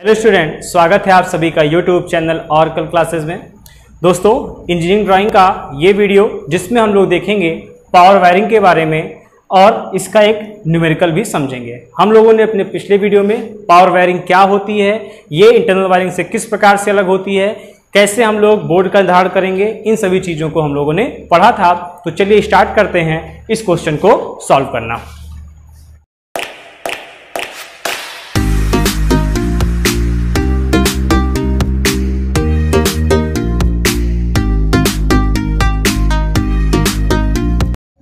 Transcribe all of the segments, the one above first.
Hello student, स्वागत है आप सभी का यूट्यूब चैनल ऑरेकल क्लासेस में। दोस्तों, इंजीनियरिंग ड्राइंग का ये वीडियो जिसमें हम लोग देखेंगे पावर वायरिंग के बारे में और इसका एक न्यूमेरिकल भी समझेंगे। हम लोगों ने अपने पिछले वीडियो में पावर वायरिंग क्या होती है, ये इंटरनल वायरिंग से किस प्रकार से अलग होती है, कैसे हम लोग बोर्ड का निर्धारण करेंगे, इन सभी चीज़ों को हम लोगों ने पढ़ा था। तो चलिए स्टार्ट करते हैं इस क्वेश्चन को सॉल्व करना।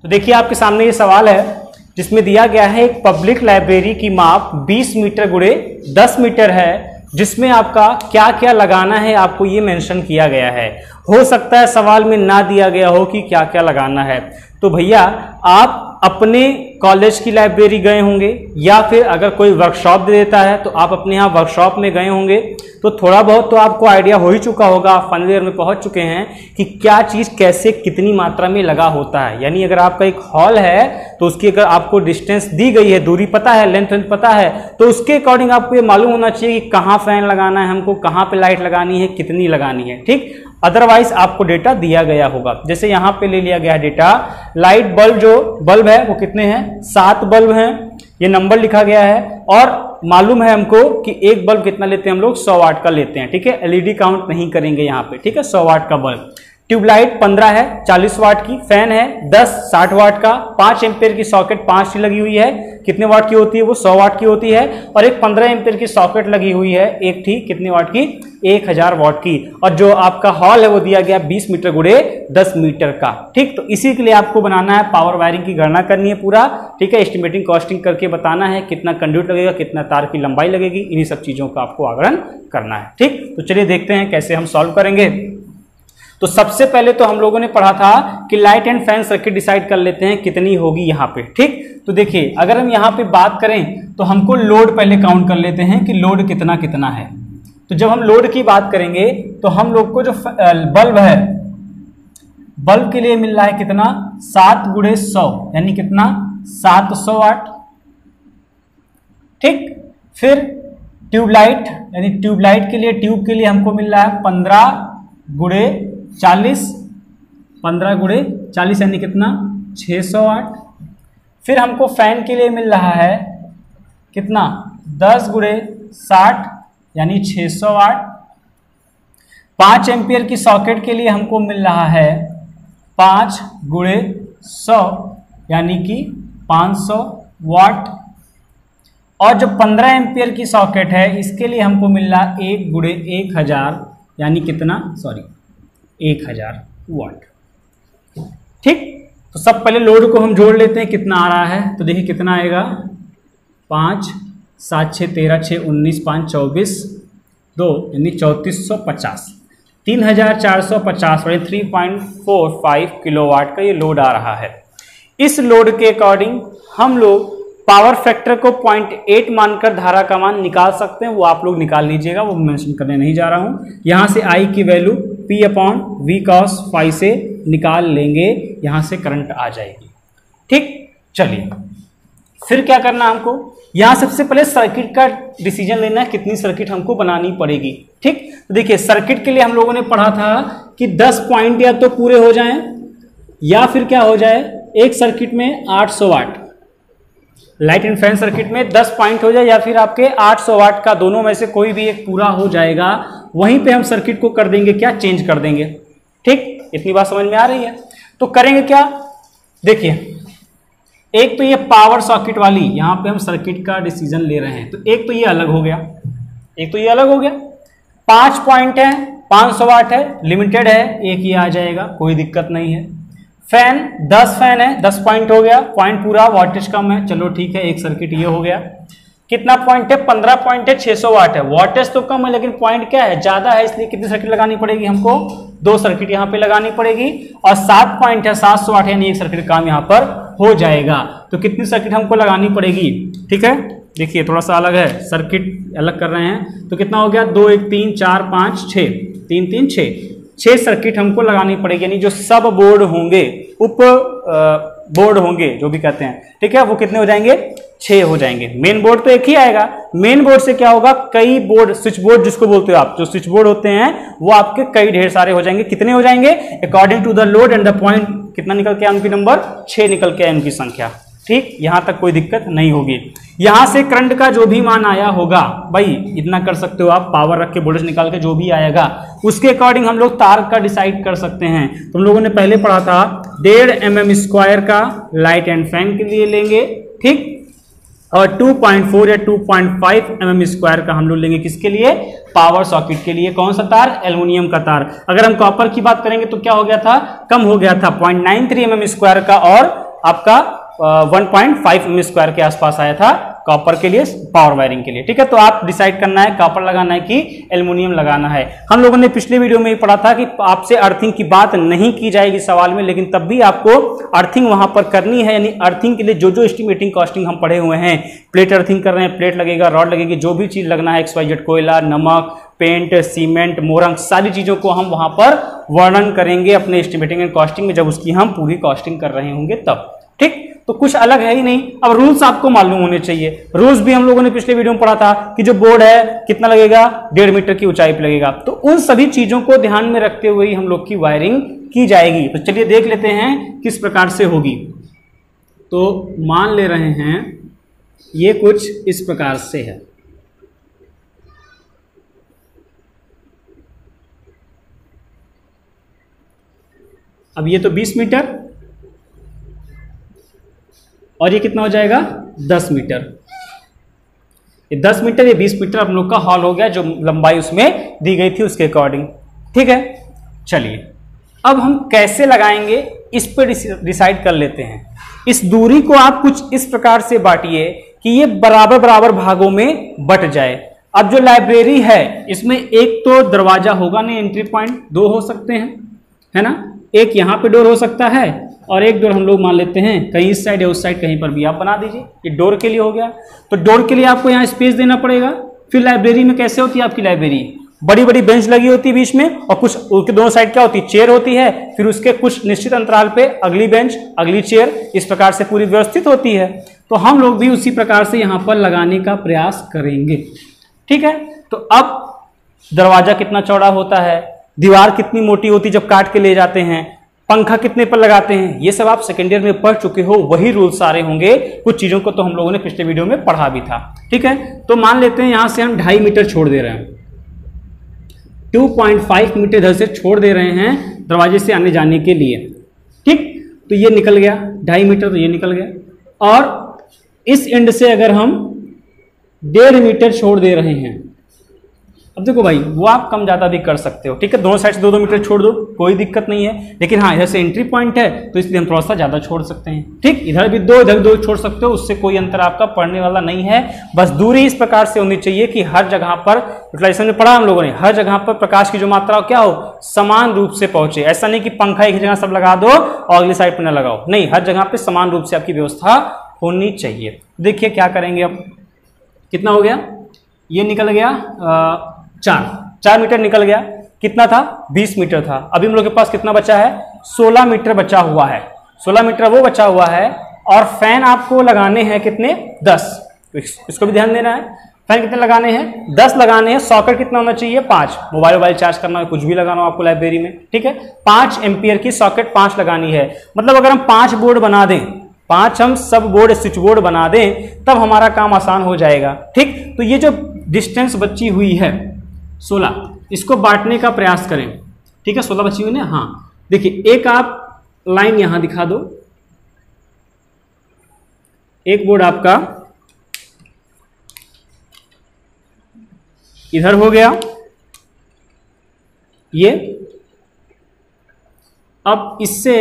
तो देखिए, आपके सामने ये सवाल है जिसमें दिया गया है एक पब्लिक लाइब्रेरी की माप 20 मीटर गुणे 10 मीटर है, जिसमें आपका क्या क्या लगाना है आपको ये मेंशन किया गया है। हो सकता है सवाल में ना दिया गया हो कि क्या क्या लगाना है। तो भैया, आप अपने कॉलेज की लाइब्रेरी गए होंगे या फिर अगर कोई वर्कशॉप दे देता है तो आप अपने यहाँ वर्कशॉप में गए होंगे, तो थोड़ा बहुत तो आपको आइडिया हो ही चुका होगा, आप फाइनल ईयर में पहुंच चुके हैं कि क्या चीज़ कैसे कितनी मात्रा में लगा होता है। यानी अगर आपका एक हॉल है तो उसकी अगर आपको डिस्टेंस दी गई है, दूरी पता है, लेंथ पता है, तो उसके अकॉर्डिंग आपको ये मालूम होना चाहिए कि कहाँ फैन लगाना है हमको, कहाँ पे लाइट लगानी है, कितनी लगानी है। ठीक, अदरवाइज आपको डेटा दिया गया होगा। जैसे यहाँ पे ले लिया गया डेटा, लाइट बल्ब जो बल्ब है वो कितने हैं, 7 बल्ब हैं, ये नंबर लिखा गया है। और मालूम है हमको कि एक बल्ब कितना लेते हैं हम लोग, 100 वाट का लेते हैं। ठीक है, एलईडी काउंट नहीं करेंगे यहाँ पे। ठीक है, 100 वाट का बल्ब। ट्यूबलाइट 15 है, 40 वाट की। फैन है 10, 60 वाट का। 5 एम्पियर की सॉकेट 5 की लगी हुई है, कितने वाट की होती है वो, 100 वाट की होती है। और एक 15 एम्पियर की सॉकेट लगी हुई है, एक थी कितनी वाट की, 1000 वाट की। और जो आपका हॉल है वो दिया गया 20 मीटर गुणे 10 मीटर का। ठीक, तो इसी के लिए आपको बनाना है, पावर वायरिंग की गणना करनी है पूरा। ठीक है, एस्टिमेटिंग कॉस्टिंग करके बताना है कितना कंड्यूट लगेगा, कितना तार की लंबाई लगेगी, इन्हीं सब चीजों का आपको आकलन करना है। ठीक, तो चलिए देखते हैं कैसे हम सॉल्व करेंगे। तो सबसे पहले तो हम लोगों ने पढ़ा था कि light and fan circuit decide कर लेते हैं कितनी होगी यहाँ पे। ठीक, तो देखिए, अगर हम यहाँ पे बात करें तो हमको लोड पहले काउंट कर लेते हैं कि लोड कितना कितना है। तो जब हम लोड की बात करेंगे तो हम लोग को जो बल्ब है, बल्ब के लिए मिल रहा है कितना, 7 गुणे 100, यानी कितना, 700 वाट। ठीक, फिर ट्यूबलाइट, यानी ट्यूबलाइट के लिए, ट्यूब के लिए हमको मिल रहा है 15 गुणे 40, 15 गुणे 40 यानी कितना, 600 वाट। फिर हमको फैन के लिए मिल रहा है कितना, 10 गुणे 60 यानी 600 वाट। 5 एम्पियर की सॉकेट के लिए हमको मिल रहा है 5 गुणे 100 यानी कि 500 वाट। और जो 15 एम्पियर की सॉकेट है इसके लिए हमको मिल रहा है 1 गुणे 1000 यानी कितना, 1000 वाट। ठीक, तो सब पहले लोड को हम जोड़ लेते हैं कितना आ रहा है। तो देखिए कितना आएगा, 5 7 6 13 6 19 5 24 2 यानी 3450, 3450 यानी 3.45 किलोवाट का ये लोड आ रहा है। इस लोड के अकॉर्डिंग हम लोग पावर फैक्टर को 0.8 मानकर धारा का मान निकाल सकते हैं। वो आप लोग निकाल लीजिएगा, वो मेंशन करने नहीं जा रहा हूं। यहां से I की वैल्यू P/V cos phi से निकाल लेंगे, यहां से करंट आ जाएगी। ठीक, चलिए फिर क्या करना हमको, यहां सबसे पहले सर्किट का डिसीजन लेना है, कितनी सर्किट हमको बनानी पड़ेगी। ठीक, तो देखिए सर्किट के लिए हम लोगों ने पढ़ा था कि 10 पॉइंट या तो पूरे हो जाएं या फिर क्या हो जाए, एक सर्किट में 800 वाट, लाइट एंड फैन सर्किट में 10 पॉइंट हो जाए या फिर आपके 800 वाट का, दोनों में से कोई भी एक पूरा हो जाएगा। वहीं पे हम सर्किट को कर देंगे क्या, चेंज कर देंगे। ठीक, इतनी बात समझ में आ रही है। तो करेंगे क्या, देखिए एक तो ये पावर सॉकेट वाली, यहां पे हम सर्किट का डिसीजन ले रहे हैं, तो एक तो ये अलग हो गया, एक तो ये अलग हो गया। 5 पॉइंट है, 500 वाट है, लिमिटेड है, एक ही आ जाएगा, कोई दिक्कत नहीं है। फैन 10 फैन है, 10 पॉइंट हो गया, पॉइंट पूरा, वोल्टेज कम है, चलो ठीक है, एक सर्किट ये हो गया। कितना पॉइंट है, 15 पॉइंट है, 600 वाट है, वोल्टेज तो कम है लेकिन पॉइंट क्या है, ज्यादा है, इसलिए कितनी सर्किट लगानी पड़ेगी हमको, 2 सर्किट यहाँ पे लगानी पड़ेगी। और 7 पॉइंट है, 700 वाट है, यानी एक सर्किट काम यहाँ पर हो जाएगा। तो कितनी सर्किट हमको लगानी पड़ेगी। ठीक है, देखिए थोड़ा सा अलग है, सर्किट अलग कर रहे हैं। तो कितना हो गया, 2 1 3 4 5 6, 3 3 6 सर्किट हमको लगानी पड़ेगी। यानी जो सब बोर्ड होंगे उप बोर्ड होंगे जो भी कहते हैं, ठीक है, वो कितने हो जाएंगे, 6 हो जाएंगे। मेन बोर्ड तो एक ही आएगा। मेन बोर्ड से क्या होगा, कई बोर्ड, स्विच बोर्ड जिसको बोलते हो आप, जो स्विच बोर्ड होते हैं वो आपके कई ढेर सारे हो जाएंगे। कितने हो जाएंगे, according to the load and the point, कितना निकल के आया उनकी नंबर, 6 निकल के आया उनकी संख्या। ठीक, यहां तक कोई दिक्कत नहीं होगी। यहां से करंट का जो भी मान आया होगा, भाई इतना कर सकते हो आप, पावर रख के वोल्टेज निकाल के जो भी आएगा उसके अकॉर्डिंग हम लोग तार का डिसाइड कर सकते हैं। तुम लोगों ने पहले पढ़ा था 1.5 mm² का लाइट एंड फैन के लिए लेंगे, ठीक, और 2.4 या 2.5 mm² का हम लोग लेंगे किसके लिए, पावर सॉकेट के लिए। कौन सा तार, एल्युमिनियम का तार। अगर हम कॉपर की बात करेंगे तो क्या हो गया था, कम हो गया था, 0.93 mm² का, और आपका 1.5 mm² के आसपास आया था कॉपर के लिए, पावर वायरिंग के लिए। ठीक है, तो आप डिसाइड करना है कॉपर लगाना है कि एल्युमिनियम लगाना है। हम लोगों ने पिछले वीडियो में ही पढ़ा था कि आपसे अर्थिंग की बात नहीं की जाएगी सवाल में, लेकिन तब भी आपको अर्थिंग वहां पर करनी है। यानी अर्थिंग के लिए जो जो एस्टिमेटिंग कॉस्टिंग हम पढ़े हुए हैं, प्लेट अर्थिंग कर रहे हैं, प्लेट लगेगा, रॉड लगेगी, जो भी चीज लगना है, XYZ, कोयला, नमक, पेंट, सीमेंट, मोरंग, सारी चीजों को हम वहां पर वर्णन करेंगे अपने एस्टिमेटिंग एंड कॉस्टिंग में, जब उसकी हम पूरी कॉस्टिंग कर रहे होंगे तब। ठीक, तो कुछ अलग है ही नहीं। अब रूल्स आपको मालूम होने चाहिए। रूल्स भी हम लोगों ने पिछले वीडियो में पढ़ा था कि जो बोर्ड है कितना लगेगा, 1.5 मीटर की ऊंचाई पे लगेगा। तो उन सभी चीजों को ध्यान में रखते हुए ही हम लोग की वायरिंग की जाएगी। तो चलिए देख लेते हैं किस प्रकार से होगी। तो मान ले रहे हैं ये कुछ इस प्रकार से है। अब ये तो 20 मीटर और ये कितना हो जाएगा, 10 मीटर। ये 10 मीटर, ये 20 मीटर हम लोग का हॉल हो गया, जो लंबाई उसमें दी गई थी उसके अकॉर्डिंग। ठीक है, चलिए अब हम कैसे लगाएंगे इस पर डिसाइड कर लेते हैं। इस दूरी को आप कुछ इस प्रकार से बांटिए कि ये बराबर बराबर भागों में बट जाए। अब जो लाइब्रेरी है इसमें एक तो दरवाजा होगा नहीं, एंट्री पॉइंट 2 हो सकते हैं, है ना, एक यहाँ पे डोर हो सकता है और एक डोर हम लोग मान लेते हैं कहीं इस साइड या उस साइड कहीं पर भी आप बना दीजिए। ये डोर के लिए हो गया। तो डोर के लिए आपको यहाँ स्पेस देना पड़ेगा। फिर लाइब्रेरी में कैसे होती है आपकी लाइब्रेरी, बड़ी बड़ी बेंच लगी होती है बीच में, और कुछ उसके दोनों साइड क्या होती है, चेयर होती है। फिर उसके कुछ निश्चित अंतराल पे अगली बेंच, अगली चेयर, इस प्रकार से पूरी व्यवस्थित होती है। तो हम लोग भी उसी प्रकार से यहाँ पर लगाने का प्रयास करेंगे। ठीक है, तो अब दरवाजा कितना चौड़ा होता है, दीवार कितनी मोटी होती है जब काट के ले जाते हैं, पंखा कितने पर लगाते हैं, ये सब आप सेकेंड ईयर में पढ़ चुके हो, वही रूल सारे होंगे। कुछ चीजों को तो हम लोगों ने पिछले वीडियो में पढ़ा भी था। ठीक है, तो मान लेते हैं यहां से हम 2.5 मीटर छोड़ दे रहे हैं, 2.5 मीटर इधर से छोड़ दे रहे हैं दरवाजे से आने जाने के लिए। ठीक, तो ये निकल गया 2.5 मीटर, तो ये निकल गया। और इस एंड से अगर हम 1.5 मीटर छोड़ दे रहे हैं, अब देखो भाई वो आप कम ज़्यादा भी कर सकते हो। ठीक है, दोनों साइड से 2-2 मीटर छोड़ दो, कोई दिक्कत नहीं है। लेकिन हाँ, इधर से एंट्री पॉइंट है तो इसलिए हम थोड़ा सा ज़्यादा छोड़ सकते हैं। ठीक, इधर भी 2 इधर 2 छोड़ सकते हो, उससे कोई अंतर आपका पड़ने वाला नहीं है। बस दूरी इस प्रकार से होनी चाहिए कि हर जगह पर, यूटिलाइजेशन में पढ़ा हम लोगों ने, हर जगह पर प्रकाश की जो मात्रा क्या हो, समान रूप से पहुंचे। ऐसा नहीं कि पंखा एक जगह सब लगा दो और अगली साइड पर न लगाओ, नहीं, हर जगह पर समान रूप से आपकी व्यवस्था होनी चाहिए। देखिए क्या करेंगे अब, कितना हो गया, ये निकल गया 4 मीटर निकल गया। कितना था, 20 मीटर था। अभी हम लोग के पास कितना बचा है, 16 मीटर बचा हुआ है। 16 मीटर वो बचा हुआ है। और फैन आपको लगाने हैं कितने, 10। इसको भी ध्यान देना है, फैन कितने लगाने हैं, 10 लगाने हैं। सॉकेट कितना होना चाहिए, 5। मोबाइल चार्ज करना है, कुछ भी लगाना हो आपको लाइब्रेरी में, ठीक है, 5 एम्पियर की सॉकेट 5 लगानी है। मतलब अगर हम 5 बोर्ड बना दें, 5 हम सब बोर्ड स्विच बोर्ड बना दें, तब हमारा काम आसान हो जाएगा। ठीक, तो ये जो डिस्टेंस बची हुई है 16, इसको बांटने का प्रयास करें। ठीक है, 16 बची हुई ना, हाँ देखिए, एक आप लाइन यहां दिखा दो, एक बोर्ड आपका इधर हो गया ये। अब इससे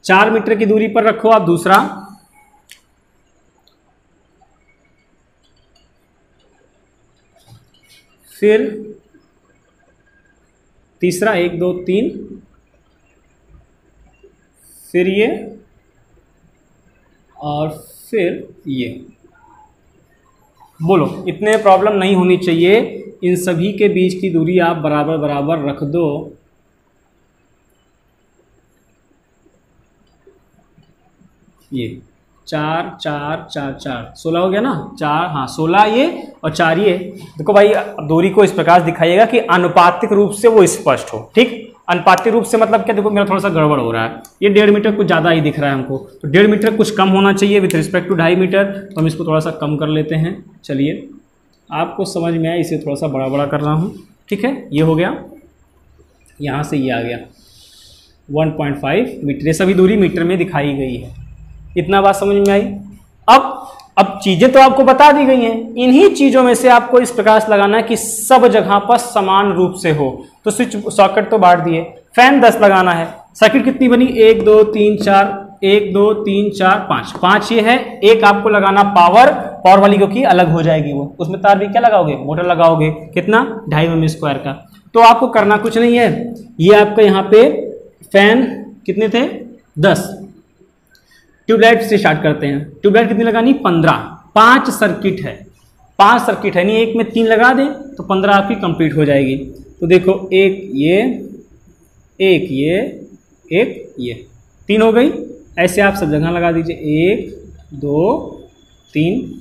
4 मीटर की दूरी पर रखो आप दूसरा, फिर तीसरा 1 2 3, फिर ये, और फिर ये। बोलो, इतने प्रॉब्लम नहीं होनी चाहिए। इन सभी के बीच की दूरी आप बराबर बराबर रख दो। ये 4 4 4 4 16 हो गया ना, 4 हाँ 16 ये और 4 ये। देखो भाई दूरी को इस प्रकार दिखाइएगा कि अनुपातिक रूप से वो स्पष्ट हो। ठीक, अनुपातिक रूप से मतलब क्या, देखो मेरा थोड़ा सा गड़बड़ हो रहा है, ये 1.5 मीटर कुछ ज़्यादा ही दिख रहा है हमको, तो 1.5 मीटर कुछ कम होना चाहिए विथ रिस्पेक्ट टू 2.5 मीटर, तो हम इसको थोड़ा सा कम कर लेते हैं। चलिए आपको समझ में आया, इसे थोड़ा सा बड़ा बड़ा कर रहा हूँ। ठीक है, ये हो गया, यहाँ से ये आ गया 1.5 मीटर, ये सभी दूरी मीटर में दिखाई गई है। इतना बात समझ में आई। अब चीज़ें तो आपको बता दी गई हैं, इन्हीं चीज़ों में से आपको इस प्रकार से लगाना है कि सब जगह पर समान रूप से हो। तो स्विच सॉकेट तो बांट दिए, फैन 10 लगाना है, सर्किट कितनी बनी 1 2 3 4, 1 2 3 4 5, 5 ये है। एक आपको लगाना पावर वाली, क्योंकि अलग हो जाएगी वो, उसमें तार भी क्या लगाओगे, मोटर लगाओगे, कितना 2.5 mm² का। तो आपको करना कुछ नहीं है, ये आपका यहाँ पे फैन कितने थे 10। ट्यूबलाइट से स्टार्ट करते हैं। ट्यूबलाइट कितनी लगानी 15, 5 सर्किट है, 5 सर्किट है, नहीं एक में 3 लगा दें तो 15 आपकी कंप्लीट हो जाएगी। तो देखो एक ये, एक ये, एक ये, 3 हो गई। ऐसे आप सब जगह लगा दीजिए, 1 2 3।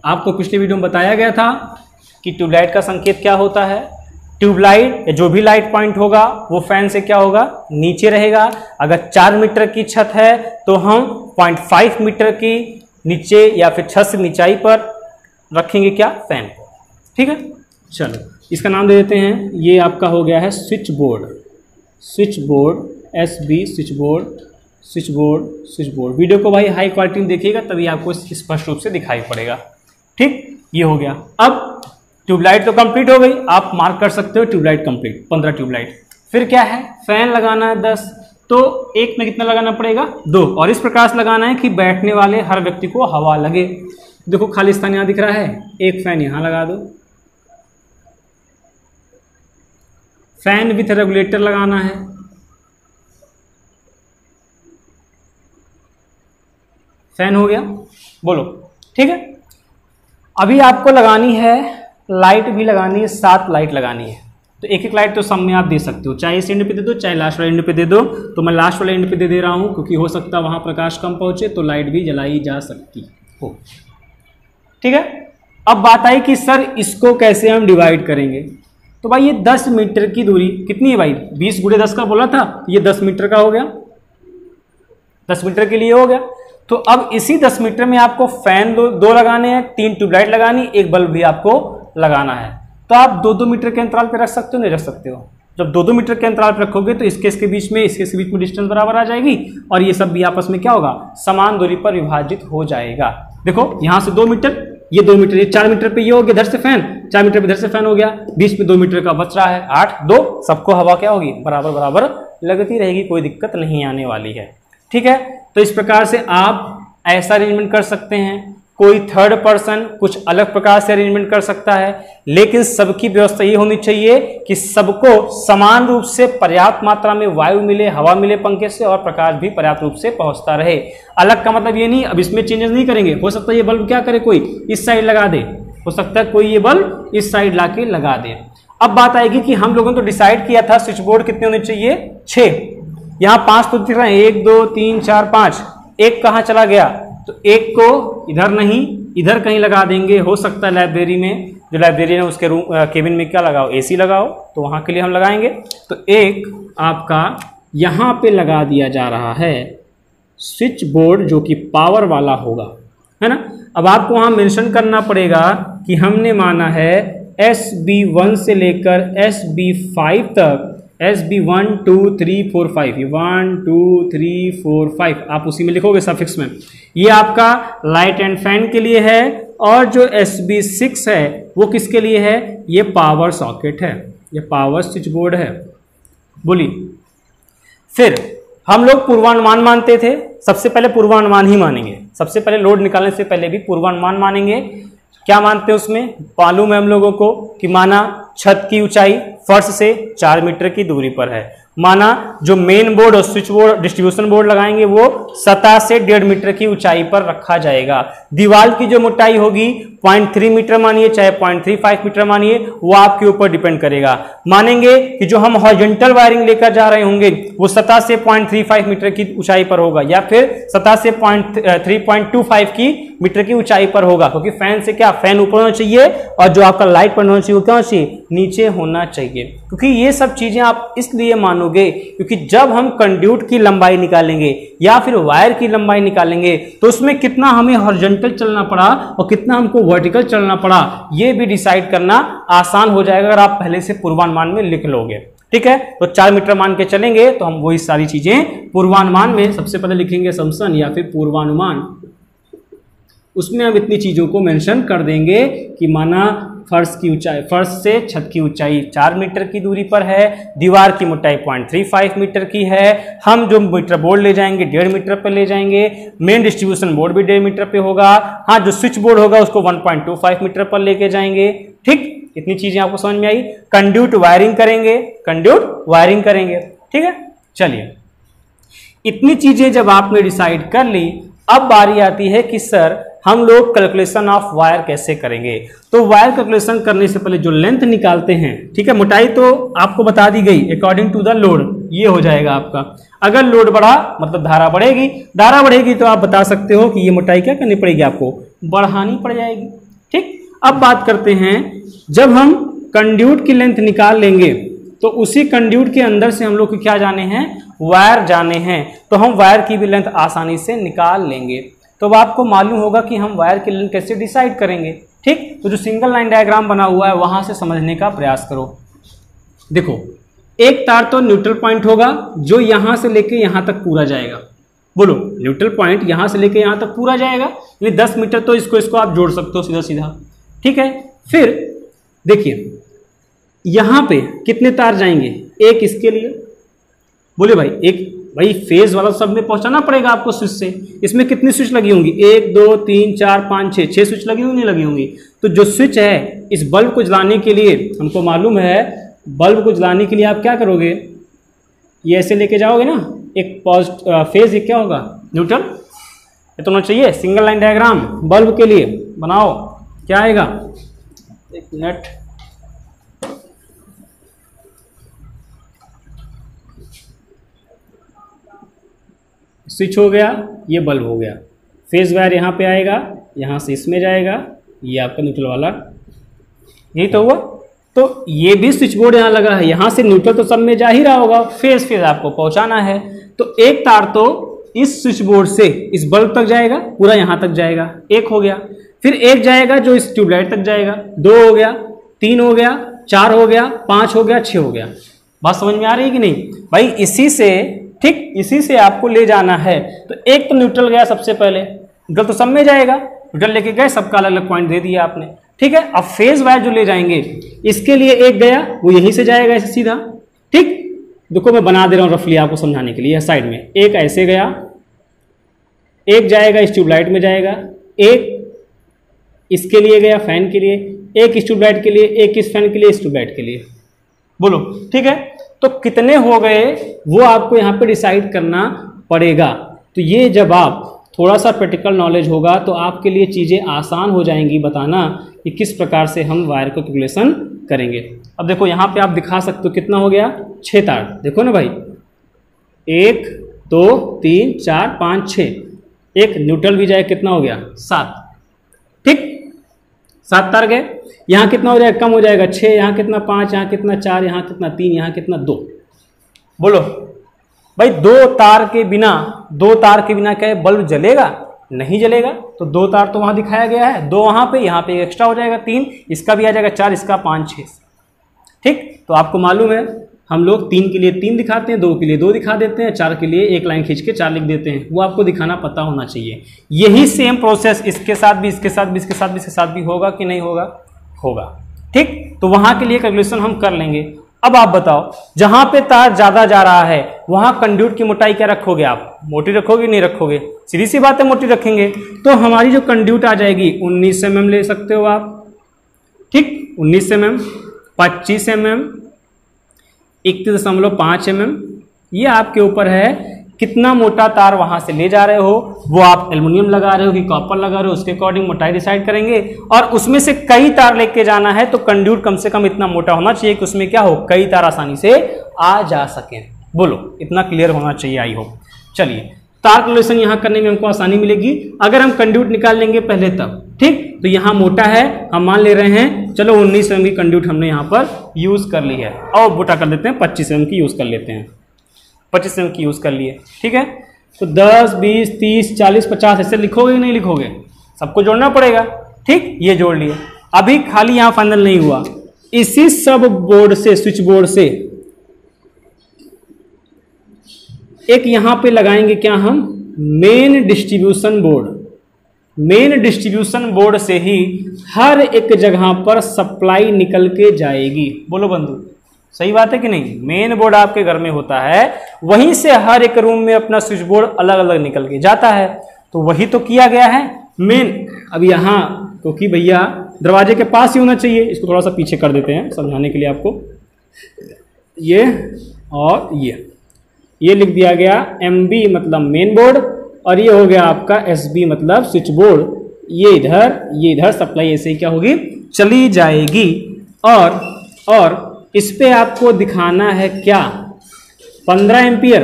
आपको पिछले वीडियो में बताया गया था कि ट्यूबलाइट का संकेत क्या होता है। ट्यूबलाइट जो भी लाइट पॉइंट होगा वो फैन से क्या होगा, नीचे रहेगा। अगर 4 मीटर की छत है तो हम 0.5 मीटर की नीचे या फिर छत से नीचाई पर रखेंगे क्या, फैन को। ठीक है, चलो इसका नाम दे देते हैं, ये आपका हो गया है switch board. Switch board, SB switch board, switch board, switch board. Video को भाई हाई क्वालिटी में देखिएगा तभी आपको स्पष्ट रूप से दिखाई पड़ेगा। ठीक, ये हो गया। अब ट्यूबलाइट तो कंप्लीट हो गई, आप मार्क कर सकते हो ट्यूबलाइट कंप्लीट, 15 ट्यूबलाइट। फिर क्या है, फैन लगाना है 10, तो एक में कितना लगाना पड़ेगा 2, और इस प्रकार से लगाना है कि बैठने वाले हर व्यक्ति को हवा लगे। देखो खाली स्थान यहाँ दिख रहा है, एक फैन यहाँ लगा दो। फैन विथ रेगुलेटर लगाना है, फैन हो गया, बोलो। ठीक है, अभी आपको लगानी है लाइट भी लगानी है, 7 लाइट लगानी है। तो एक एक लाइट तो सब में आप दे सकते हो, चाहे इस एंड पे दे दो चाहे लास्ट वाले एंड पे दे दो। तो मैं लास्ट वाले एंड पे दे रहा हूँ क्योंकि हो सकता है वहाँ प्रकाश कम पहुँचे तो लाइट भी जलाई जा सकती हो। ठीक है, अब बात आई कि सर इसको कैसे हम डिवाइड करेंगे। तो भाई ये 10 मीटर की दूरी कितनी है भाई, 20 × 10 का बोला था, ये 10 मीटर का हो गया, 10 मीटर के लिए हो गया। तो अब इसी 10 मीटर में आपको फैन दो लगाने हैं, 3 ट्यूबलाइट लगानी, एक बल्ब भी आपको लगाना है। तो आप 2-2 मीटर के अंतराल पे रख सकते हो, नहीं रख सकते हो। जब 2-2 मीटर के अंतराल पे रखोगे तो इसके बीच में डिस्टेंस बराबर आ जाएगी और ये सब भी आपस में क्या होगा, समान दूरी पर विभाजित हो जाएगा। देखो यहाँ से 2 मीटर, ये 2 मीटर, ये 4 मीटर पे ये हो गया इधर से फैन, 4 मीटर पे इधर से फैन हो गया, बीच में 2 मीटर का बच रहा है, 8 2, सबको हवा क्या होगी, बराबर बराबर लगती रहेगी, कोई दिक्कत नहीं आने वाली है। ठीक है, तो इस प्रकार से आप ऐसा अरेंजमेंट कर सकते हैं। कोई थर्ड पर्सन कुछ अलग प्रकार से अरेंजमेंट कर सकता है, लेकिन सबकी व्यवस्था ये होनी चाहिए कि सबको समान रूप से पर्याप्त मात्रा में वायु मिले, हवा मिले पंखे से, और प्रकाश भी पर्याप्त रूप से पहुंचता रहे। अलग का मतलब ये नहीं, अब इसमें चेंजेस नहीं करेंगे। हो सकता है ये बल्ब क्या करे, कोई इस साइड लगा दे, हो सकता है कोई ये बल्ब इस साइड लाके लगा दे। अब बात आएगी कि हम लोगों ने तो डिसाइड किया था स्विच बोर्ड कितने होने चाहिए, 6, यहाँ 5 तो दिख रहे हैं, 1 2 3 4 5, एक कहाँ चला गया, तो एक को इधर नहीं इधर कहीं लगा देंगे। हो सकता है लाइब्रेरी में, जो लाइब्रेरियन है उसके रूम केबिन में क्या लगाओ, एसी लगाओ, तो वहाँ के लिए हम लगाएंगे। तो एक आपका यहाँ पे लगा दिया जा रहा है स्विच बोर्ड जो कि पावर वाला होगा, है ना। अब आपको वहाँ मेंशन करना पड़ेगा कि हमने माना है SB1 से लेकर SB5 तक, SB1 2 3 4 5, 1 2 3 4 5 आप उसी में लिखोगे सफिक्स में। ये आपका लाइट एंड फैन के लिए है, और जो SB6 है वो किसके लिए है, ये पावर सॉकेट है, ये पावर स्विच बोर्ड है। बोलिए, फिर हम लोग पूर्वानुमान मानते थे, सबसे पहले पूर्वानुमान ही मानेंगे, सबसे पहले लोड निकालने से पहले भी पूर्वानुमान मानेंगे। क्या मानते हैं उसमें, मालूम है हम लोगों को कि माना छत की ऊंचाई फर्श से 4 मीटर की दूरी पर है, माना जो मेन बोर्ड और स्विच बोर्ड डिस्ट्रीब्यूशन बोर्ड लगाएंगे वो सतह से 1.5 मीटर की ऊंचाई पर रखा जाएगा, दीवार की जो मोटाई होगी 0.3 मीटर मानिए चाहे 0.35 मीटर मानिए, वो आपके ऊपर डिपेंड करेगा। मानेंगे कि जो हम हॉरिजॉन्टल वायरिंग लेकर जा रहे होंगे वो सतह से 0.35 मीटर की ऊंचाई पर होगा या फिर सतह से 3.25 मीटर की ऊंचाई पर होगा, क्योंकि फैन से क्या, फैन ऊपर होना चाहिए और जो आपका लाइट पॉइंट होना चाहिए वो क्या होना चाहिए, नीचे होना चाहिए। क्योंकि ये सब चीजें आप इसलिए मानोगे क्योंकि जब हम कंड्यूट की लंबाई निकालेंगे या फिर वायर की लंबाई निकालेंगे तो उसमें कितना हमें हॉरिजॉन्टल चलना पड़ा और कितना हमको वर्टिकल चलना पड़ा, ये भी डिसाइड करना आसान हो जाएगा अगर आप पहले से पूर्वानुमान में लिख लोगे। ठीक है, तो 4 मीटर मान के चलेंगे तो हम वही सारी चीजें पूर्वानुमान में सबसे पहले लिखेंगे असम्पशन या फिर पूर्वानुमान, उसमें हम इतनी चीजों को मेंशन कर देंगे कि माना फर्श की ऊंचाई, फर्श से छत की ऊंचाई 4 मीटर की दूरी पर है, दीवार की मोटाई 0.35 मीटर की है, हम जो मीटर बोर्ड ले जाएंगे 1.5 मीटर पर ले जाएंगे, मेन डिस्ट्रीब्यूशन बोर्ड भी 1.5 मीटर पे होगा, हाँ जो स्विच बोर्ड होगा उसको 1.25 मीटर पर लेके जाएंगे। ठीक, इतनी चीजें आपको समझ में आई। कंड्यूट वायरिंग करेंगे, कंड्यूट वायरिंग करेंगे। ठीक है, चलिए इतनी चीजें जब आपने डिसाइड कर ली, अब बारी आती है कि सर हम लोग कैलकुलेशन ऑफ वायर कैसे करेंगे। तो वायर कैलकुलेशन करने से पहले जो लेंथ निकालते हैं, ठीक है, मोटाई तो आपको बता दी गई अकॉर्डिंग टू द लोड, ये हो जाएगा आपका। अगर लोड बढ़ा मतलब धारा बढ़ेगी, धारा बढ़ेगी तो आप बता सकते हो कि ये मोटाई क्या करनी पड़ेगी, आपको बढ़ानी पड़ जाएगी। ठीक, अब बात करते हैं जब हम कंड्यूट की लेंथ निकाल लेंगे तो उसी कंड्यूट के अंदर से हम लोग को क्या जाने हैं, वायर जाने हैं, तो हम वायर की भी लेंथ आसानी से निकाल लेंगे। तो अब आपको मालूम होगा कि हम वायर की लेंथ कैसे डिसाइड करेंगे। ठीक, तो जो सिंगल लाइन डायग्राम बना हुआ है वहां से समझने का प्रयास करो। देखो, एक तार तो न्यूट्रल पॉइंट होगा जो यहां से लेके यहां तक पूरा जाएगा। बोलो, न्यूट्रल पॉइंट यहां से लेके यहां तक पूरा जाएगा, यानी 10 मीटर तो इसको आप जोड़ सकते हो सीधा सीधा। ठीक है, फिर देखिए यहां पे कितने तार जाएंगे, एक इसके लिए, बोले भाई एक, भाई फेज वाला सब में पहुंचाना पड़ेगा आपको स्विच से। इसमें कितनी स्विच लगी होंगी, 1 2 3 4 5 6 स्विच लगी होंगी, नहीं लगी होंगी। तो जो स्विच है इस बल्ब को जलाने के लिए, हमको मालूम है बल्ब को जलाने के लिए आप क्या करोगे, ये ऐसे लेके जाओगे ना, एक पॉजिटिव फेज, एक क्या होगा, न्यूट्रल, ये तो होना चाहिए। सिंगल लाइन डायग्राम बल्ब के लिए बनाओ, क्या आएगा, एक मिनट, स्विच हो गया, ये बल्ब हो गया, फेज वायर यहाँ पे आएगा, यहाँ से इसमें जाएगा, ये आपका न्यूट्रल वाला, यही तो हुआ। तो ये भी स्विच बोर्ड यहाँ लगा है, यहाँ से न्यूट्रल तो सब में जा ही रहा होगा, फेज आपको पहुँचाना है। तो एक तार तो इस स्विच बोर्ड से इस बल्ब तक जाएगा, पूरा यहाँ तक जाएगा, एक हो गया। फिर एक जाएगा जो इस ट्यूबलाइट तक जाएगा, 2 हो गया, 3 हो गया, 4 हो गया, 5 हो गया, 6 हो गया। बात समझ में आ रही है कि नहीं भाई, इसी से, ठीक, इसी से आपको ले जाना है। तो एक तो न्यूट्रल गया सबसे पहले, न्यूट्रल तो सब में जाएगा, न्यूट्रल लेके गए, सबका अलग अलग पॉइंट दे दिया आपने। ठीक है, अब फेज वायर जो ले जाएंगे इसके लिए एक गया, वो यहीं से जाएगा ऐसे सीधा। ठीक, देखो मैं बना दे रहा हूँ रफली आपको समझाने के लिए, साइड में एक ऐसे गया, एक जाएगा इस ट्यूबलाइट में जाएगा, एक इसके लिए गया फैन के लिए, एक इस ट्यूबलाइट के लिए, एक इस फैन के लिए, इस ट्यूबलाइट के लिए। बोलो, ठीक है, तो कितने हो गए वो आपको यहाँ पे डिसाइड करना पड़ेगा। तो ये जब आप थोड़ा सा प्रैक्टिकल नॉलेज होगा तो आपके लिए चीज़ें आसान हो जाएंगी बताना कि किस प्रकार से हम वायर को कैलकुलेशन करेंगे। अब देखो यहाँ पे आप दिखा सकते हो कितना हो गया, 6 तार, देखो ना भाई, 1 2 3 4 5 6, एक न्यूट्रल भी जाए, कितना हो गया, 7। ठीक, 7 तार गए, यहाँ कितना हो जाएगा, कम हो जाएगा 6, यहाँ कितना 5, यहाँ कितना 4, यहाँ कितना 3, यहाँ कितना 2। बोलो भाई, 2 तार के बिना क्या बल्ब जलेगा, नहीं जलेगा। तो 2 तार तो वहाँ दिखाया गया है, 2 वहाँ पे, यहाँ पे एक्स्ट्रा हो जाएगा 3, इसका भी आ जाएगा 4, इसका 5 6। ठीक, तो आपको मालूम है हम लोग 3 के लिए 3 दिखाते हैं, 2 के लिए 2 दिखा देते हैं, 4 के लिए एक लाइन खींच के 4 लिख देते हैं, वो आपको दिखाना पता होना चाहिए। यही सेम प्रोसेस इसके साथ भी, इसके साथ भी, इसके साथ भी, इसके साथ भी होगा कि नहीं होगा, होगा। ठीक, तो वहां के लिए कैलकुलेशन हम कर लेंगे। अब आप बताओ, जहां पे तार ज्यादा जा रहा है वहां कंड्यूट की मोटाई क्या रखोगे, आप मोटी रखोगे, नहीं रखोगे, सीधी सी बात है मोटी रखेंगे। तो हमारी जो कंड्यूट आ जाएगी 19 mm ले सकते हो आप। ठीक, 19 mm, 25 mm, 31.5 mm, ये आपके ऊपर है कितना मोटा तार वहां से ले जा रहे हो, वो आप एल्युमिनियम लगा रहे हो कि कॉपर लगा रहे हो, उसके अकॉर्डिंग मोटाई डिसाइड करेंगे। और उसमें से कई तार लेके जाना है तो कंड्यूट कम से कम इतना मोटा होना चाहिए कि उसमें क्या हो, कई तार आसानी से आ जा सके। बोलो, इतना क्लियर होना चाहिए, आई होप। चलिए, तार कैलकुलेशन यहाँ करने में हमको आसानी मिलेगी अगर हम कंड्यूट निकाल लेंगे पहले तब। ठीक, तो यहाँ मोटा है, हम मान ले रहे हैं, चलो 19 mm की कंड्यूट हमने यहाँ पर यूज कर ली है, और मोटा कर देते हैं 25 mm की यूज कर लेते हैं, 25 mm की यूज कर लिए। ठीक है, तो 10, 20, 30, 40, 50 ऐसे लिखोगे कि नहीं लिखोगे, सबको जोड़ना पड़ेगा। ठीक, ये जोड़ लिए। अभी खाली यहाँ फाइनल नहीं हुआ, इसी सब बोर्ड से, स्विच बोर्ड से एक यहां पे लगाएंगे क्या हम, main distribution board. Main distribution board से ही हर एक जगह पर सप्लाई निकल के जाएगी। बोलो बंधु, सही बात है कि नहीं? मेन बोर्ड आपके घर में होता है, वहीं से हर एक रूम में अपना स्विच बोर्ड अलग अलग निकल के जाता है। तो वही तो किया गया है मेन। अब यहाँ क्योंकि भैया दरवाजे के पास ही होना चाहिए, इसको थोड़ा सा पीछे कर देते हैं समझाने के लिए आपको। ये और ये लिख दिया गया MB मतलब मेन बोर्ड, और ये हो गया आपका SB मतलब स्विच बोर्ड। ये इधर सप्लाई ऐसे ही क्या होगी, चली जाएगी। और इस पे आपको दिखाना है क्या, 15 एम्पियर।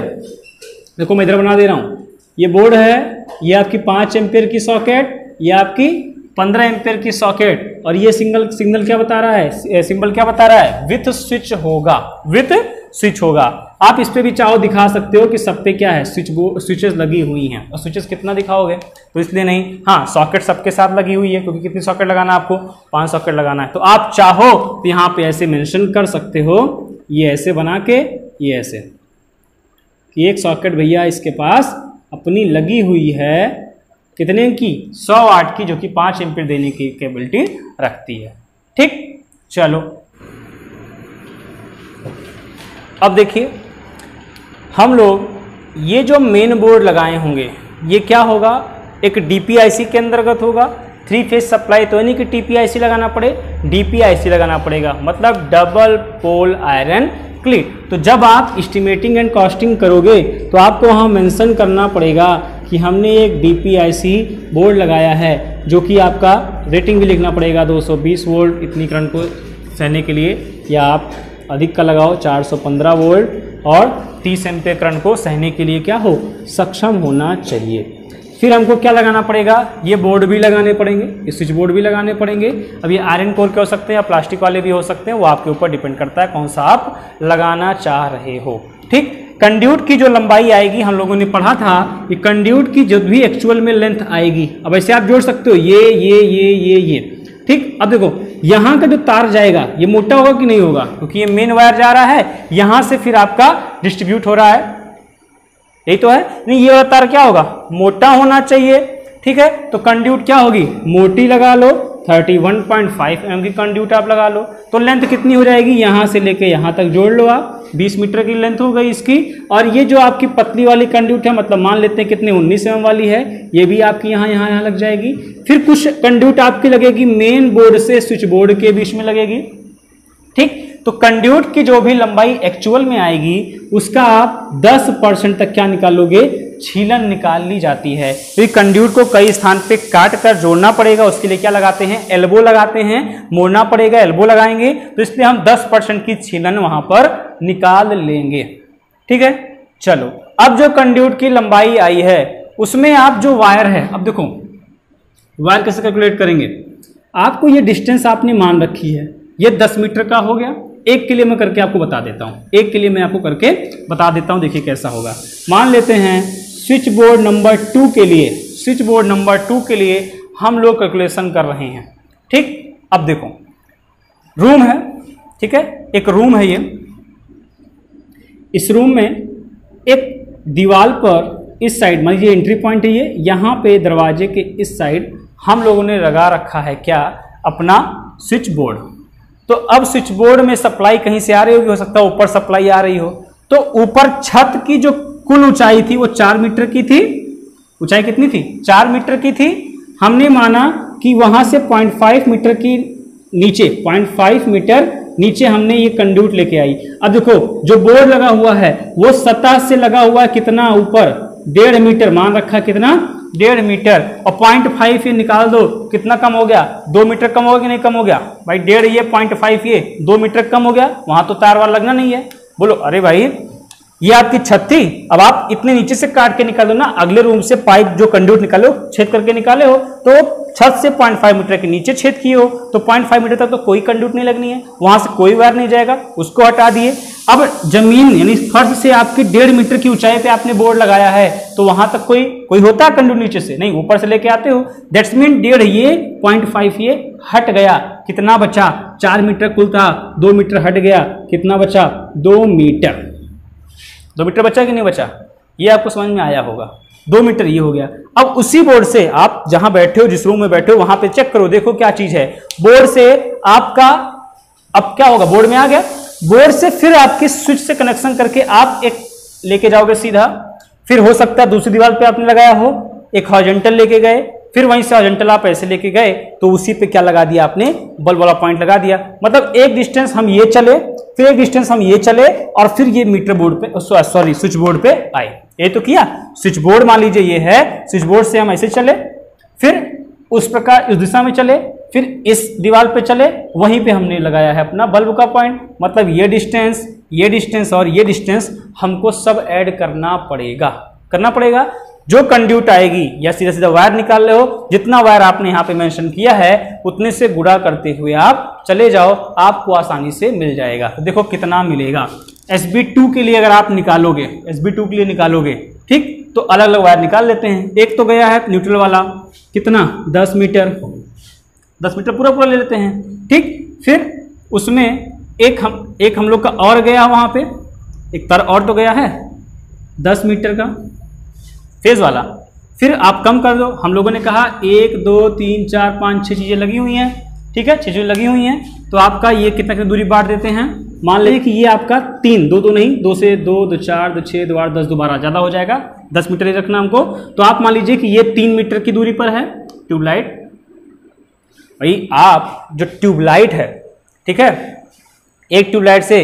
देखो मैं इधर बना दे रहा हूं, ये बोर्ड है, ये आपकी 5 एम्पियर की सॉकेट, ये आपकी 15 एम्पियर की सॉकेट, और ये सिग्नल क्या बता रहा है, सिंबल क्या बता रहा है, विथ स्विच होगा, विथ स्विच होगा। आप इस पे भी चाहो दिखा सकते हो कि सब पे क्या है, स्विचेस लगी हुई हैं। और स्विचेस कितना दिखाओगे, तो इसलिए नहीं, हाँ सॉकेट सबके साथ लगी हुई है, क्योंकि कितनी सॉकेट लगाना है आपको, 5 सॉकेट लगाना है। तो आप चाहो तो यहाँ पे ऐसे मेंशन कर सकते हो, ये ऐसे बना के, ये ऐसे कि एक सॉकेट भैया इसके पास अपनी लगी हुई है, कितने की, 100 वाट की, जो कि 5 एम्पीयर देने की कैपेबिलिटी रखती है। ठीक, चलो अब देखिए, हम लोग ये जो मेन बोर्ड लगाए होंगे, ये क्या होगा, एक DPIC के अंतर्गत होगा। 3 फेज सप्लाई तो नहीं कि TPIC लगाना पड़े, DPIC लगाना पड़ेगा, मतलब डबल पोल आयरन क्लीट। तो जब आप एस्टिमेटिंग एंड कॉस्टिंग करोगे तो आपको वहाँ मेंशन करना पड़ेगा कि हमने एक DPIC बोर्ड लगाया है, जो कि आपका रेटिंग भी लिखना पड़ेगा, 220 वोल्ट इतनी करंट को सहने के लिए, या आप अधिक का लगाओ 415 वोल्ट, और 30 एम्पीयर करंट को सहने के लिए क्या हो, सक्षम होना चाहिए। फिर हमको क्या लगाना पड़ेगा, ये बोर्ड भी लगाने पड़ेंगे, ये स्विच बोर्ड भी लगाने पड़ेंगे। अब ये आयरन कोर के हो सकते हैं या प्लास्टिक वाले भी हो सकते हैं, वो आपके ऊपर डिपेंड करता है कौन सा आप लगाना चाह रहे हो। ठीक, कंड्यूट की जो लंबाई आएगी, हम लोगों ने पढ़ा था कि कंड्यूट की जो भी एक्चुअल में लेंथ आएगी, अब ऐसे आप जोड़ सकते हो, ये। ठीक, अब देखो यहाँ का जो तार जाएगा ये मोटा होगा कि नहीं होगा, क्योंकि ये मेन वायर जा रहा है, यहां से फिर आपका डिस्ट्रीब्यूट हो रहा है, यही तो है। नहीं, ये वाला तार क्या होगा, मोटा होना चाहिए। ठीक है, तो कंड्यूट क्या होगी, मोटी लगा लो, 31.5 mm की कंड्यूट आप लगा लो, तो लेंथ कितनी हो जाएगी, यहां से लेके यहां तक जोड़ लो आप, 20 मीटर की लेंथ हो गई इसकी। और ये जो आपकी पतली वाली कंड्यूट है, मतलब मान लेते हैं कितने, 19 mm वाली है, ये भी आपकी यहाँ लग जाएगी। फिर कुछ कंड्यूट आपकी लगेगी मेन बोर्ड से स्विच बोर्ड के बीच में लगेगी। ठीक, तो कंड्यूट की जो भी लंबाई एक्चुअल में आएगी, उसका आप 10% तक क्या निकालोगे, छीलन निकाल ली जाती है। तो कंड्यूट को कई स्थान पे काट कर जोड़ना पड़ेगा, उसके लिए क्या लगाते हैं, एल्बो लगाते हैं, मोड़ना पड़ेगा, एल्बो लगाएंगे, तो इसलिए हम 10% की छीलन वहां पर निकाल लेंगे। ठीक है, चलो अब जो कंड्यूट की लंबाई आई है, उसमें आप जो वायर है, अब देखो वायर कैसे कैलकुलेट करेंगे, आपको ये डिस्टेंस आपने मान रखी है, ये 10 मीटर का हो गया। एक के लिए मैं करके आपको बता देता हूं, एक के लिए मैं आपको करके बता देता हूं, देखिए कैसा होगा। मान लेते हैं स्विच बोर्ड नंबर 2 के लिए, स्विच बोर्ड नंबर 2 के लिए हम लोग कैलकुलेशन कर रहे हैं। ठीक, अब देखो रूम है, ठीक है, एक रूम है ये, इस रूम में एक दीवार पर इस साइड, मान लीजिए एंट्री पॉइंट है ये, यहाँ पे दरवाजे के इस साइड हम लोगों ने लगा रखा है क्या, अपना स्विच बोर्ड। तो अब स्विच बोर्ड में सप्लाई कहीं से आ रही होगी, हो सकता है ऊपर सप्लाई आ रही हो, तो ऊपर छत की जो कुल ऊंचाई थी वो 4 मीटर की थी। ऊंचाई कितनी थी, 4 मीटर की थी। हमने माना कि वहां से 0.5 मीटर की नीचे, 0.5 मीटर नीचे हमने ये कंड्यूट लेके आई। अब देखो जो बोर्ड लगा हुआ है वो सतह से लगा हुआ है कितना ऊपर, 1.5 मीटर मान रखा, कितना 1.5 मीटर, और 0.5 ये निकाल दो, कितना कम हो गया, 2 मीटर कम हो गया नहीं कम हो गया भाई, 1.5 ये 0.5 ये 2 मीटर कम हो गया, वहां तो तार वार लगना नहीं है। बोलो अरे भाई ये आपकी छत थी, अब आप इतने नीचे से काट के निकालो ना, अगले रूम से पाइप जो कंड्यूट निकालो छेद करके निकाले हो तो छत से 0.5 मीटर के नीचे छेद किए हो तो 0.5 मीटर तक तो कोई कंड्यूट नहीं लगनी है, वहां से कोई वायर नहीं जाएगा, उसको हटा दिए। अब जमीन यानी फर्श से आपकी 1.5 मीटर की ऊंचाई पे आपने बोर्ड लगाया है तो वहां तक कोई होता है कंड्यूट नीचे से, नहीं ऊपर से लेके आते हो, दैट्स मीन 1.5 ये 0.5 ये हट गया, कितना बचा 4 मीटर कुल था, 2 मीटर हट गया, कितना बचा 2 मीटर, 2 मीटर बचा कि नहीं बचा, ये आपको समझ में आया होगा, 2 मीटर ये हो गया। अब उसी बोर्ड से आप जहां बैठे हो, जिस रूम में बैठे हो वहां पे चेक करो, देखो क्या चीज है, बोर्ड से आपका अब क्या होगा, बोर्ड में आ गया, बोर्ड से फिर आपके स्विच से कनेक्शन करके आप एक लेके जाओगे सीधा, फिर हो सकता है दूसरी दीवार पे आपने लगाया हो, एक हॉरिजॉन्टल लेके गए, फिर वहीं से हॉरिजॉन्टल आप ऐसे लेके गए तो उसी पे क्या लगा दिया आपने, बल्ब वाला पॉइंट लगा दिया। मतलब एक डिस्टेंस हम ये चले, फिर एक डिस्टेंस हम ये चले, और फिर ये मीटर बोर्ड पे, सॉरी स्विच बोर्ड पे आए, ये तो किया। स्विच बोर्ड मान लीजिए ये है, स्विच बोर्ड से हम ऐसे चले, फिर उस प्रकार इस दिशा में चले, फिर इस दीवार पे चले, वहीं पे हमने लगाया है अपना बल्ब का पॉइंट। मतलब ये डिस्टेंस और ये डिस्टेंस हमको सब ऐड करना पड़ेगा। जो कंड्यूट आएगी या सीधा सीधा वायर निकाल ले हो, जितना वायर आपने यहाँ पे मेंशन किया है उतने से गुणा करते हुए आप चले जाओ, आपको आसानी से मिल जाएगा। तो देखो कितना मिलेगा। SB2 के लिए अगर आप निकालोगे, SB2 के लिए निकालोगे, ठीक, तो अलग अलग वायर निकाल लेते हैं। एक तो गया है न्यूट्रल वाला, कितना 10 मीटर, 10 मीटर पूरा ले लेते हैं, ठीक। फिर उसमें एक हम लोग का और गया, वहां पे एक तार और तो गया है 10 मीटर का फेज वाला। फिर आप कम कर दो, हम लोगों ने कहा 1 2 3 4 5 6 चीजें लगी हुई हैं, ठीक है, 6 चीजें लगी हुई हैं, तो आपका ये कितना की दूरी बांट देते हैं। मान लीजिए कि ये आपका 3, 2 नहीं, 2 से 2 2 4 2 6 2 8 10 दोबारा ज्यादा हो जाएगा, 10 मीटर ही रखना हमको। तो आप मान लीजिए कि ये 3 मीटर की दूरी पर है ट्यूबलाइट। भाई आप जो ट्यूबलाइट है, ठीक है, एक ट्यूबलाइट से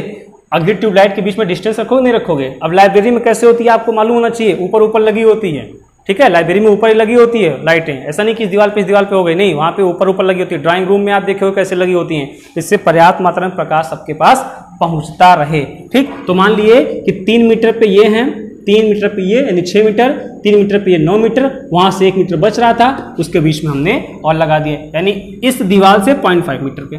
अगली ट्यूबलाइट के बीच में डिस्टेंस रखोगे नहीं रखोगे। अब लाइब्रेरी में कैसे होती है आपको मालूम होना चाहिए, ऊपर लगी होती है, ठीक है, लाइब्रेरी में ऊपर ही लगी होती है लाइटें, ऐसा नहीं कि इस दीवार पे हो गई, नहीं, वहां पे ऊपर लगी होती है। ड्राइंग रूम में आप देखे हो कैसे लगी होती हैं, इससे पर्याप्त मात्रा में प्रकाश सबके पास पहुंचता रहे, ठीक। तो मान लिए कि 3 मीटर पे ये है, 3 मीटर पे ये यानी 6 मीटर, 3 मीटर पे ये 9 मीटर, वहां से 1 मीटर बच रहा था, उसके बीच में हमने और लगा दिए, यानी इस दीवार से 0.5 मीटर पे,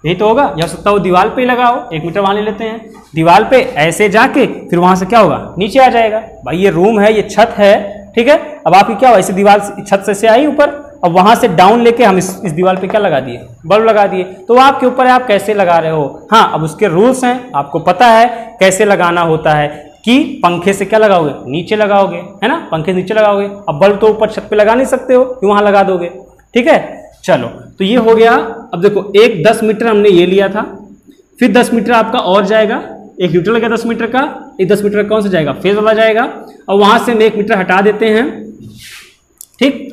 यही तो होगा। या सकता हो दीवार पे ही लगाओ, 1 मीटर वहां ले लेते हैं, दीवार पे ऐसे जाके फिर वहां से क्या होगा, नीचे आ जाएगा। भाई ये रूम है, ये छत है, ठीक है। अब आपकी क्या हुआ, ऐसे दीवार छत से आई ऊपर, अब वहां से डाउन लेके हम इस दीवार पे क्या लगा दिए, बल्ब लगा दिए। तो आपके ऊपर है आप कैसे लगा रहे हो। हाँ, अब उसके रूल्स हैं, आपको पता है कैसे लगाना होता है, कि पंखे से क्या लगाओगे, नीचे लगाओगे, है ना, पंखे नीचे लगाओगे। अब बल्ब तो ऊपर छत पे लगा नहीं सकते हो, कि वहां लगा दोगे, ठीक है। चलो, तो ये हो गया। अब देखो एक 10 मीटर हमने ये लिया था, फिर 10 मीटर आपका और जाएगा, एक न्यूट्रल लगा 10 मीटर का, एक 10 मीटर कौन सा जाएगा, फेज वाला जाएगा, और वहां से हम 1 मीटर हटा देते हैं, ठीक,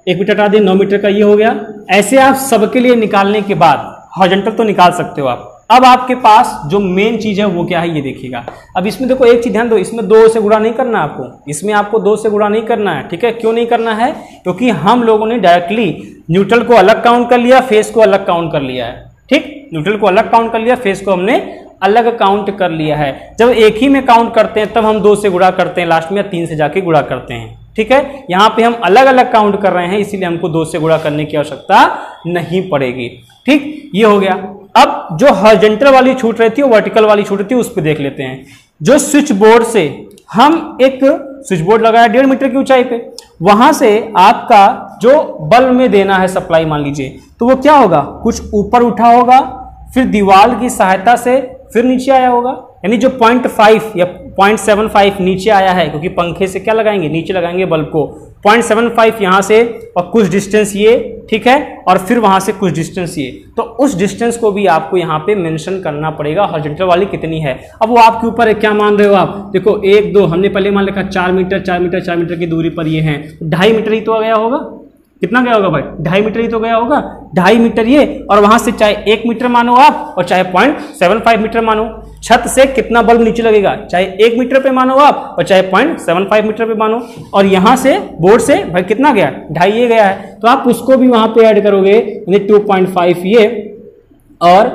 1 मीटर हटा दिए, 9 मीटर का ये हो गया। ऐसे आप सबके लिए निकालने के बाद हॉरिजॉन्टल तो निकाल सकते हो आप। अब आपके पास जो मेन चीज है वो क्या है, ये देखिएगा। अब इसमें देखो एक चीज ध्यान दो, इसमें 2 से गुणा नहीं करना आपको, इसमें आपको 2 से गुणा नहीं करना है, ठीक है। क्यों नहीं करना है, क्योंकि हम लोगों ने डायरेक्टली न्यूट्रल को अलग काउंट कर लिया, फेस को अलग काउंट कर लिया है, ठीक। न्यूट्रल को अलग काउंट कर लिया, फेस को हमने अलग काउंट कर लिया है। जब एक ही में काउंट करते हैं तब हम 2 से गुणा करते हैं लास्ट में, या 3 से जाके गुणा करते हैं, ठीक है। यहाँ पे हम अलग अलग काउंट कर रहे हैं, इसीलिए हमको 2 से गुणा करने की आवश्यकता नहीं पड़ेगी, ठीक। ये हो गया। अब जो हॉरिजॉन्टल वाली छूट रही थी, वर्टिकल वाली छूट रही थी, उस पर देख लेते हैं। जो स्विच बोर्ड से हम एक स्विच बोर्ड लगाया 1.5 मीटर की ऊंचाई पे, वहां से आपका जो बल्ब में देना है सप्लाई मान लीजिए, तो वो क्या होगा, कुछ ऊपर उठा होगा, फिर दीवार की सहायता से फिर नीचे आया होगा, यानी जो 0.5 या 0.75 नीचे आया है, क्योंकि पंखे से क्या लगाएंगे, नीचे लगाएंगे बल्ब को, 0.75 यहाँ से और कुछ डिस्टेंस ये, ठीक है, और फिर वहां से कुछ डिस्टेंस ये, तो उस डिस्टेंस को भी आपको यहाँ पे मेंशन करना पड़ेगा, हॉरिजॉन्टल वाली कितनी है। अब वो आपके ऊपर है, क्या मान रहे हो आप। देखो 1 2 हमने पहले मान लिखा 4 मीटर 4 मीटर 4 मीटर की दूरी पर ये है, 2.5 मीटर ही तो आ गया होगा, कितना गया होगा भाई, 2.5 मीटर ही तो गया होगा, 2.5 मीटर ये, और वहां से चाहे 1 मीटर मानो आप और चाहे 0.75 मीटर मानो, छत से कितना बल्ब नीचे लगेगा, चाहे 1 मीटर पे मानो आप और चाहे 0.75 मीटर पे मानो, और यहां से बोर्ड से भाई कितना गया, 2.5 ये गया है, तो आप उसको भी वहां पे ऐड करोगे, यानी 2.5 ये और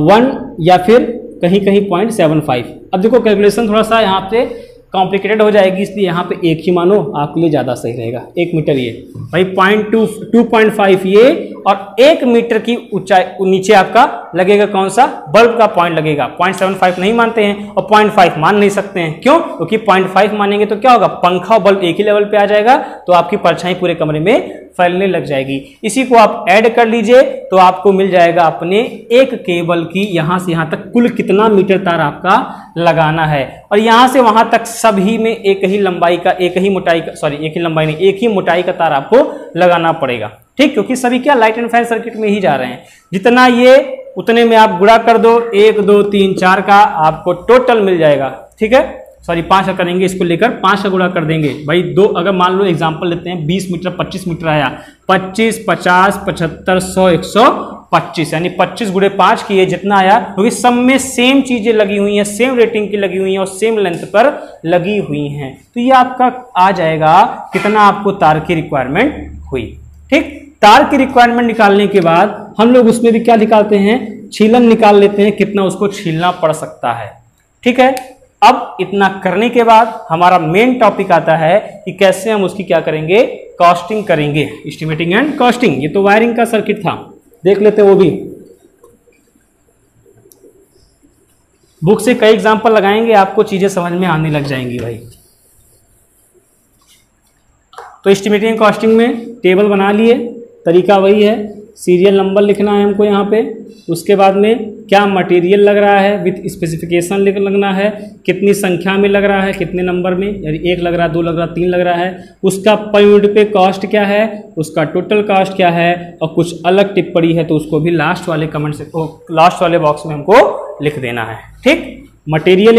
1 या फिर कहीं कहीं 0.75। अब देखो कैलकुलेशन थोड़ा सा यहाँ पे कॉम्प्लिकेटेड हो जाएगी, इसलिए यहाँ पे एक ही मानो, आपके लिए ज़्यादा सही रहेगा। 1 मीटर ये भाई 2.5 ये और 1 मीटर की ऊंचाई नीचे आपका लगेगा कौन सा, बल्ब का पॉइंट लगेगा। 0.75 नहीं मानते हैं और 0.5 मान नहीं सकते हैं, क्यों, क्योंकि 0.5 मानेंगे तो क्या होगा, पंखा और बल्ब एक ही लेवल पे आ जाएगा, तो आपकी परछाई पूरे कमरे में फैलने लग जाएगी। इसी को आप ऐड कर लीजिए तो आपको मिल जाएगा अपने एक केबल की यहां से यहां तक कुल कितना मीटर तार आपका लगाना है, और यहां से वहां तक सभी में एक ही लंबाई का, एक ही मोटाई का, सॉरी एक ही लंबाई नहीं, एक ही मोटाई का तार आपको लगाना पड़ेगा, ठीक, क्योंकि सभी क्या लाइट एंड फैन सर्किट में ही जा रहे हैं। जितना ये उतने में आप गुणा कर दो, 1 2 3 4 का आपको टोटल मिल जाएगा, ठीक है, सॉरी 5 का करेंगे, इसको लेकर 5 का गुणा कर देंगे भाई। 2 अगर मान लो एग्जांपल लेते हैं, 20 मीटर 25 मीटर आया, 25 50 75 100 125, यानी 25 गुणे 5 किए जितना आया, क्योंकि सब में सेम चीजें लगी हुई हैं, सेम रेटिंग की लगी हुई हैं और सेम लेंथ पर लगी हुई हैं, तो ये आपका आ जाएगा कितना आपको तार की रिक्वायरमेंट हुई, ठीक। तार की रिक्वायरमेंट निकालने के बाद हम लोग उसमें भी क्या निकालते हैं, छीलन निकाल लेते हैं, कितना उसको छीलना पड़ सकता है, ठीक है। अब इतना करने के बाद हमारा मेन टॉपिक आता है कि कैसे हम उसकी क्या करेंगे, कॉस्टिंग करेंगे, एस्टिमेटिंग एंड कॉस्टिंग। ये तो वायरिंग का सर्किट था, देख लेते हैं वो भी। बुक से कई एग्जांपल लगाएंगे, आपको चीजें समझ में आने लग जाएंगी भाई। तो एस्टिमेटिंग एंड कॉस्टिंग में टेबल बना लिए, तरीका वही है, सीरियल नंबर लिखना है हमको यहाँ पे, उसके बाद में क्या मटेरियल लग रहा है विथ स्पेसिफिकेशन लगना है, कितनी संख्या में लग रहा है, कितने नंबर में, यानी 1 लग रहा है, 2 लग रहा है, 3 लग रहा है, उसका पर यूनिट पे कॉस्ट क्या है, उसका टोटल कॉस्ट क्या है, और कुछ अलग टिप्पणी है तो उसको भी लास्ट वाले कमेंट से, लास्ट वाले बॉक्स में हमको लिख देना है, ठीक। मटेरियल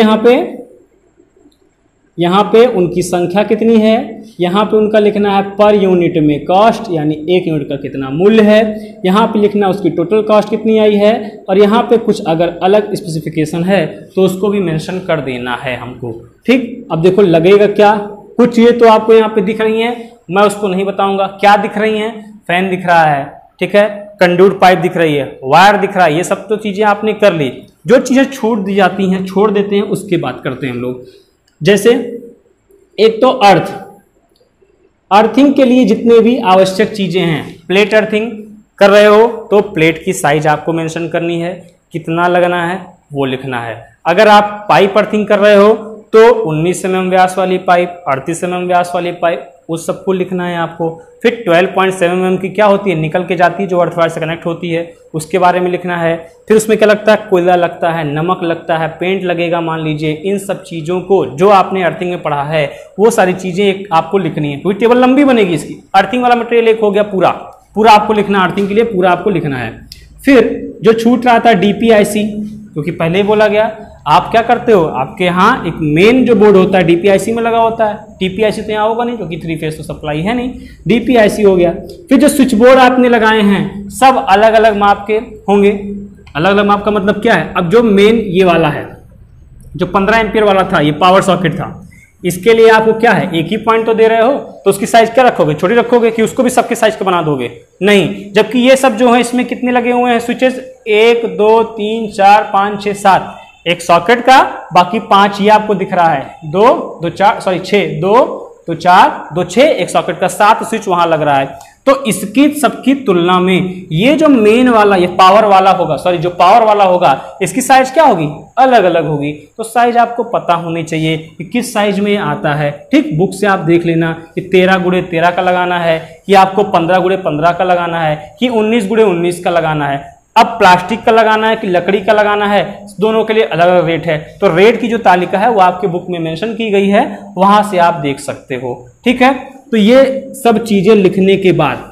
यहाँ पे उनकी संख्या कितनी है, यहाँ पे उनका लिखना है पर यूनिट में कॉस्ट, यानी 1 यूनिट का कितना मूल्य है, यहाँ पे लिखना उसकी टोटल कॉस्ट कितनी आई है, और यहाँ पे कुछ अगर अलग स्पेसिफिकेशन है तो उसको भी मेंशन कर देना है हमको, ठीक। अब देखो लगेगा क्या, कुछ चीज़ें तो आपको यहाँ पे दिख रही हैं, मैं उसको नहीं बताऊंगा क्या दिख रही हैं, फैन दिख रहा है, ठीक है, कंडक्ट पाइप दिख रही है, वायर दिख रहा है, ये सब तो चीज़ें आपने कर ली। जो चीज़ें छोड़ दी जाती हैं, छोड़ देते हैं, उसकी बात करते हैं हम लोग। जैसे एक तो अर्थिंग के लिए जितने भी आवश्यक चीजें हैं, प्लेट अर्थिंग कर रहे हो तो प्लेट की साइज आपको मेंशन करनी है, कितना लगना है वो लिखना है। अगर आप पाइप अर्थिंग कर रहे हो तो 19 mm व्यास वाली पाइप, 38 mm व्यास वाली पाइप, उस सबको लिखना है आपको। फिर 12.7 mm की क्या होती है, निकल के जाती है, जो अर्थ वायर से कनेक्ट होती है, उसके बारे में लिखना है। फिर उसमें क्या लगता है, कोयला लगता है, नमक लगता है, पेंट लगेगा मान लीजिए, इन सब चीज़ों को जो आपने अर्थिंग में पढ़ा है वो सारी चीज़ें आपको लिखनी है, क्योंकि टेबल लंबी बनेगी इसकी। अर्थिंग वाला मटेरियल एक हो गया, पूरा आपको लिखना, अर्थिंग के लिए पूरा आपको लिखना है। फिर जो छूट रहा था DPIC, क्योंकि पहले ही बोला गया, आप क्या करते हो, आपके यहाँ एक मेन जो बोर्ड होता है DPIC में लगा होता है, TPIC तो यहाँ होगा नहीं क्योंकि 3 फेज तो सप्लाई है नहीं, DPIC हो गया। फिर जो स्विच बोर्ड आपने लगाए हैं सब अलग अलग माप के होंगे। अलग अलग माप का मतलब क्या है, अब जो मेन ये वाला है, जो 15 एम्पियर वाला था, ये पावर सॉकेट था, इसके लिए आपको क्या है, एक ही पॉइंट तो दे रहे हो, तो उसकी साइज क्या रखोगे, छोटी रखोगे कि उसको भी सबके साइज का बना दोगे, नहीं। जबकि ये सब जो है इसमें कितने लगे हुए हैं स्विचेस, 1 2 3 4 5 6 7, एक सॉकेट का, बाकी 5 ये आपको दिख रहा है, 2 2 4 सॉरी 6, 2 2 4 2 6, एक सॉकेट का 7 स्विच वहां लग रहा है। तो इसकी सबकी तुलना में ये जो मेन वाला, ये पावर वाला होगा, सॉरी जो पावर वाला होगा, इसकी साइज क्या होगी, अलग अलग होगी। तो साइज आपको पता होनी चाहिए कि किस साइज में आता है, ठीक। बुक से आप देख लेना कि 13 × 13 का लगाना है, कि आपको 15 × 15 का लगाना है, कि 19 × 19 का लगाना है। अब प्लास्टिक का लगाना है कि लकड़ी का लगाना है, दोनों के लिए अलग अलग रेट है। तो रेट की जो तालिका है वो आपके बुक में मेंशन की गई है, वहां से आप देख सकते हो, ठीक है। तो ये सब चीजें लिखने के बाद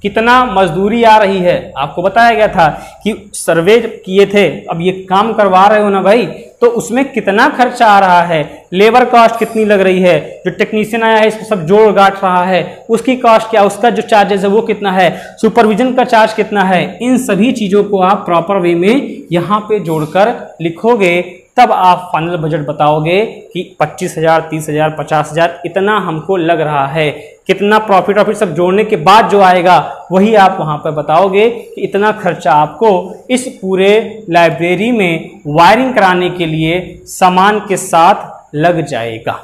कितना मजदूरी आ रही है, आपको बताया गया था कि सर्वे किए थे, अब ये काम करवा रहे हो ना भाई, तो उसमें कितना खर्चा आ रहा है, लेबर कॉस्ट कितनी लग रही है, जो टेक्नीशियन आया है इसको सब जोड़ गांठ रहा है उसकी कॉस्ट क्या, उसका जो चार्जेस है वो कितना है, सुपरविजन का चार्ज कितना है, इन सभी चीजों को आप प्रॉपर वे में यहाँ पे जोड़कर लिखोगे, तब आप फाइनल बजट बताओगे कि 25,000, 30,000, 50,000 इतना हमको लग रहा है। कितना प्रॉफिट ऑफिट सब जोड़ने के बाद जो आएगा वही आप वहां पर बताओगे कि इतना खर्चा आपको इस पूरे लाइब्रेरी में वायरिंग कराने के लिए सामान के साथ लग जाएगा।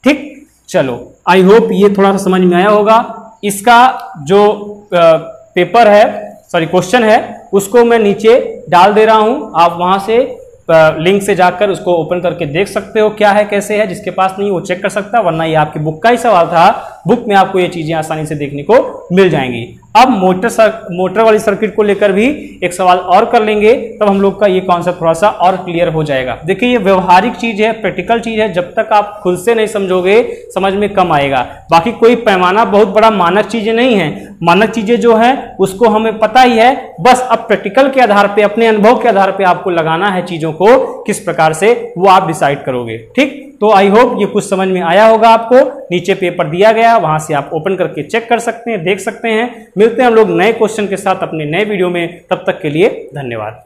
ठीक, चलो आई होप ये थोड़ा सा समझ में आया होगा। इसका जो पेपर है, सॉरी क्वेश्चन है, उसको मैं नीचे डाल दे रहा हूं, आप वहां से लिंक से जाकर उसको ओपन करके देख सकते हो क्या है कैसे है। जिसके पास नहीं वो चेक कर सकता, वरना ये आपकी बुक का ही सवाल था, बुक में आपको ये चीजें आसानी से देखने को मिल जाएंगी। अब मोटर वाली सर्किट को लेकर भी एक सवाल और कर लेंगे, तब हम लोग का ये कॉन्सेप्ट थोड़ा सा और क्लियर हो जाएगा। देखिए ये व्यवहारिक चीज है, प्रैक्टिकल चीज है, जब तक आप खुद से नहीं समझोगे समझ में कम आएगा। बाकी कोई पैमाना बहुत बड़ा मानक चीजें नहीं है, मानक चीजें जो है उसको हमें पता ही है, बस अब प्रैक्टिकल के आधार पे, अपने अनुभव के आधार पे आपको लगाना है चीजों को, किस प्रकार से वो आप डिसाइड करोगे। ठीक, तो आई होप ये कुछ समझ में आया होगा आपको। नीचे पेपर दिया गया, वहां से आप ओपन करके चेक कर सकते हैं, देख सकते हैं। मिलते हैं हम लोग नए क्वेश्चन के साथ अपने नए वीडियो में, तब तक के लिए धन्यवाद।